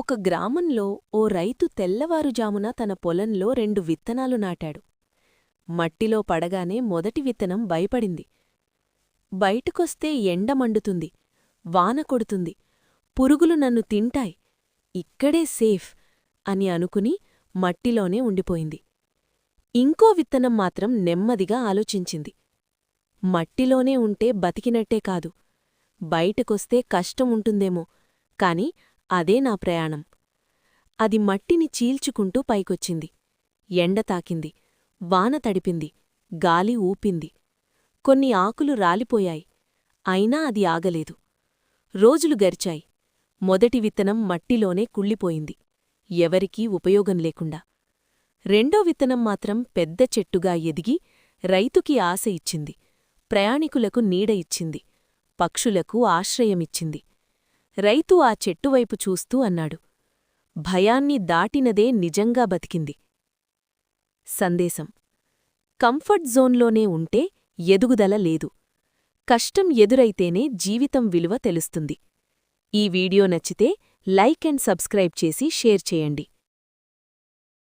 ఒక గ్రామంలో ఓ రైతు తెల్లవారుజామున తన పొలంలో 2 విత్తనాలు నాటాడు. మట్టిలో పడగానే మొదటి విత్తనం భయపడింది. బయటకొస్తే ఎండ మండుతుంది, వాన కొడుతుంది, పురుగులు నన్ను తింటాయి, ఇక్కడే సేఫ్ అని అనుకుని మట్టిలోనే ఉండిపోయింది. ఇంకో విత్తనం మాత్రం నెమ్మదిగా ఆలోచించింది. మట్టిలోనే ఉంటే బతికినట్టే కాదు, బయటకొస్తే కష్టం ఉంటుందేమో, కాని అదే నా ప్రయాణం. అది మట్టిని చీల్చుకుంటూ పైకొచ్చింది. ఎండ తాకింది, వాన తడిపింది, గాలి ఊపింది. కొన్ని ఆకులు రాలిపోయాయి, అయినా అది ఆగలేదు. రోజులు గరిచాయి. మొదటి విత్తనం మట్టిలోనే కుళ్ళిపోయింది, ఎవరికీ ఉపయోగం లేకుండా. రెండో విత్తనం మాత్రం పెద్ద చెట్టుగా ఎదిగి రైతుకి ఆశ ఇచ్చింది, ప్రయాణికులకు నీడ ఇచ్చింది, పక్షులకు ఆశ్రయమిచ్చింది. రైతు ఆ చెట్టువైపు చూస్తూ అన్నాడు, భయాన్ని దాటినదే నిజంగా బతికింది. సందేశం: కంఫర్ట్ జోన్లోనే ఉంటే ఎదుగుదల లేదు. కష్టం ఎదురైతేనే జీవితం విలువ తెలుస్తుంది. ఈ వీడియో నచ్చితే లైక్ అండ్ సబ్స్క్రైబ్ చేసి షేర్ చేయండి.